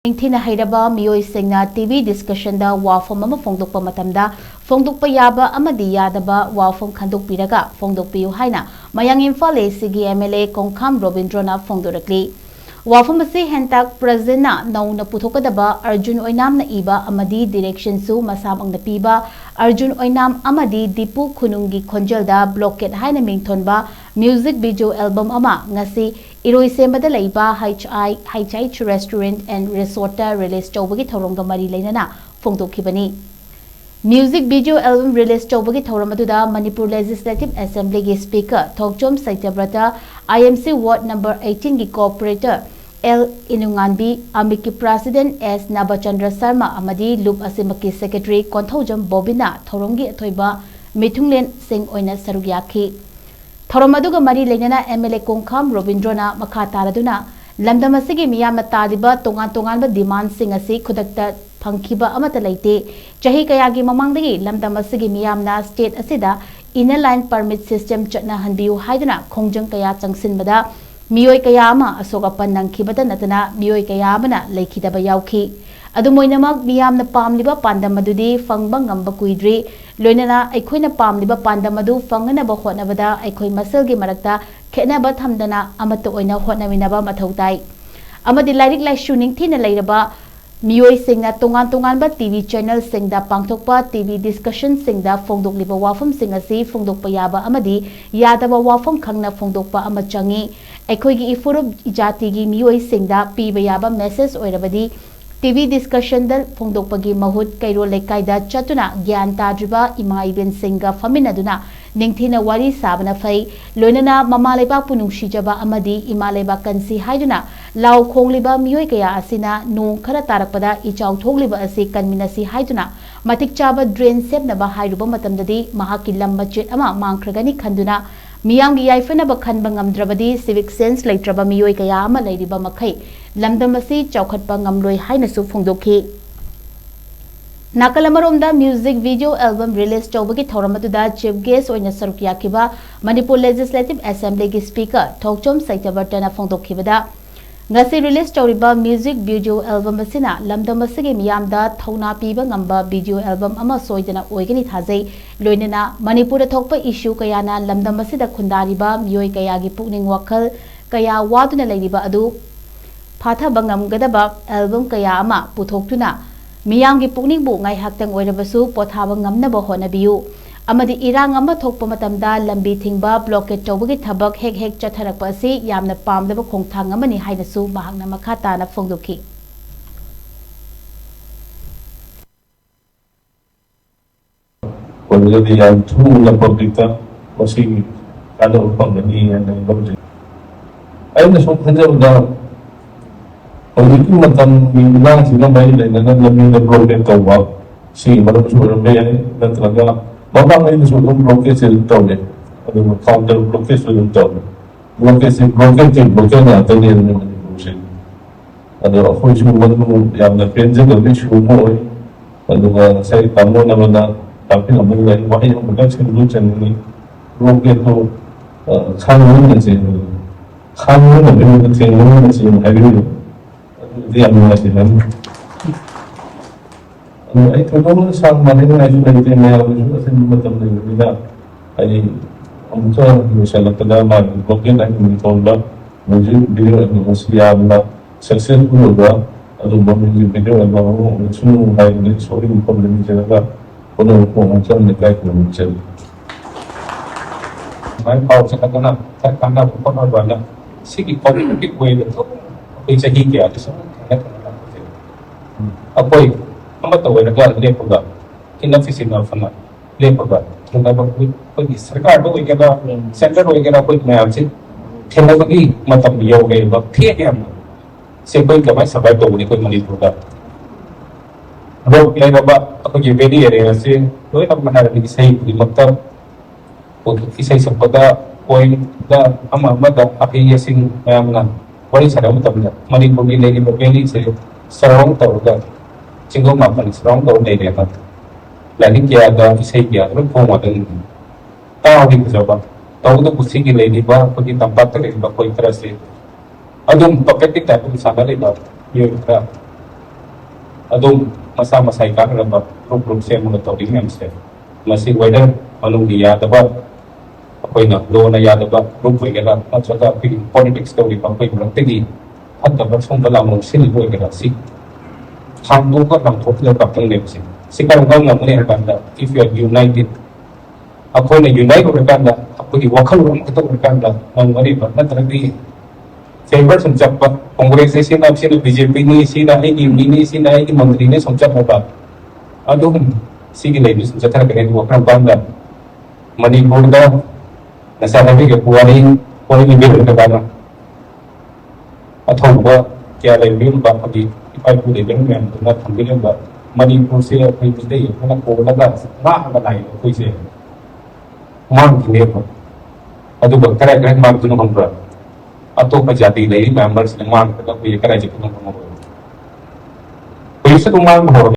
Ningthina Heiraba Meeoi Singna TV discussion da Wapham ama Phongdokpa Matamda Phongdokpa YABA AMADI YADABA Wapham KHANDOKPIRAGA PHONGDOKPIYU HAINA MAYANG IMPHAL SIGI MLA KONGKHAM ROBINDRO na Phongdorakli Wapham asi hentak president na nauna puthokadaba Arjun Oinam na iba amadi direction su masamang napiba Arjun Oinam amadi Dipu Khunungi Khonjelda blockade haina mingthonba music video album ama ngasi Iroi sembada laiba HIH restaurant and resort release tawbagi thorongga mari leinana phongdokhibani music video album release tawbagi thoramadуда Manipur Legislative Assembly gi speaker Thokchom Saityabrata IMC ward number 18 gi cooperator L Inunganbi Amiki president S Nabachandra Sharma amadi loop asimaki secretary Konthojam Bobina thorongi athoiba mithunglen sing oina sarugyakhi Thoromaduga Mari Lenana MLA KONGKHAM ROBINDRO na makha taraduna lamdam asigi miyamna taliba tongan demand sing asi khudakta phangkhiba amata leite chahi kayagi mamangdagi lamdam asigi miyamna state asida inner line permit system chatna hanbiu haiduna khongjang kaya changsinbada Meeoi kaya ama asoka pannangkhibada natana Meeoi kaya amana leikhidaba yauki adumoinamak miyamna pamliba pandam madudi fangba ngamba kuidri loinana aikhoina pamliba pandam adu fangana ba hotnabada aikhoi masalgi marakta khenaba thamdana amata oina hotnaminaba mathautai amadi Lairik-Laisu Ningthina Heiraba Meeoi Singna tongan ba TV channel singda pangthokpa TV discussion singda phongdokliba Wapham singasi Phongdokpa YABA amadi yadaba Wapham khangna Phongdokpa ama changi aikhoigi ifurub ijatigi Meeoi singda piba yaba message oirabadi TV discussion dal Phongdokpagi mahut kairo lekaida chatuna gyan tadriba ima iben singa faminaduna Ningthina wari sabana fai loinana mama leba punungsijaba amadi ima leba kansi haiduna law khongliba Meeoi kaya asina nong khara tarakpada ichaw thogliba asi kanminasi haiduna matik chaba drain sepnaba hairuba matamdadi mahaki lamba chet ama mangkhragani khanduna Miyamgi yaifana khanba ngamdrabadi civic sense leitraba Meeoi kaya ama leiriba makhai lamdam asi chawkhatpa ngamloi hainasu phongdokhi Nakalamaromda music video album release tawbagi thoramatuda chief guest oina sarukya kiba Manipur Legislative Assembly gi speaker Thokchom Saityabrata phongdokhibada ngasi release tawriba music video album asina lamdam asigi miyamda thona piba ngamba video album ama soidana oigani thajai loinana Manipur thokpa issue kayana lamdam asida khundariba Meeoi kaya gi pukning wakhal kaya waduna leiriba adu phatha bangam gadaba album kaya ama puthoktuna miyamgi pukning bu ngai haktang oirabasu pothaba ngamnaba honabiyu amadi irang ama thokpa matamda lambi thingba blockade tawbagi thabak hek chatharakpa asi yamna pamdaba khongthang amani hainasu mahakna makha tana phongdokhi Already I'm through the public was he kind of company and then I'm the so Pagdating matang bilang sila may naglamin na blockade tawa si marami may na talaga babang ay nasulang blockade sila tawa ano counter blockade sila tawa blockade natin yan naman yung bullshit ano ako yung mga yung na-pension na rin siya mo ano nga sa itamo naman na tapi naman nga yung wakay yung mga sinulusyan ni blockade to kanun na siya kanun na rin na siya yung heavy Di ano sila. Ay tulong sa maling na yung naging mayroon yung kasi matamda yung nila ay ang sa yung talaga mag-blockade ay umitolda medyo video ay masiyama successful ba ano ba yung video ay mga sunong highlight sorry yung problem nila ka kung ang sa nagkait na mga may power sa kanya sa kanya po na ba na sige ko yung way na to isa higya sa apoy amataway naglalalepaga kinafisina fana lepaga tunabag pag sarkado ay kada center ay kada pag mayamsin tinabagi matambiyaw kay ba PM seboy gamay sabay to ni ko Manipur ka ro kaya ba ako gibedi area sin doy ang maharap isay di magta pag isay sa pada point da amamada apiyasing mayamna wali sarang matamda Manipur ni lagi mabeli sa sarong tawga singo mapalit sarong tawga na ilepat lagi kaya da isay kaya rin po matang tawagin ko sa ba tawag ko sige lagi ba pag itampat rin ba ko interest adong paketik tayo sa kanila yung masa masai kan raba grup se mo to ding se masi whether malung ya daba apoi na lo na ya daba grup we gala achaga politics to ri pang pe blang te gi hat da song bala mo sin bo gala si tham do ka ram thok le ka pang le si ka ngam ngam ne ban da if you are united apoi na unite ko kan da apoi wakhal ram ka to kan da ang mari ba na tarbi favor sumjap pa congress se na BJP ni sina ai ni sina ai mantri ne sumjap ba adum sige le sumjap thar kare wo kan banda manipur da nasa nabi ke puaring ni bil ka bana athong ba kya le bil ba pagi ipai pu de beng men na tham bil ba manipur se ai bi de na ko na da na ba nai ko se mang ki ne ba adu ba kare kare mang tu no hom ba atau menjadi dari members yang mana kita punya kerja pun mau. Bisa tuh mau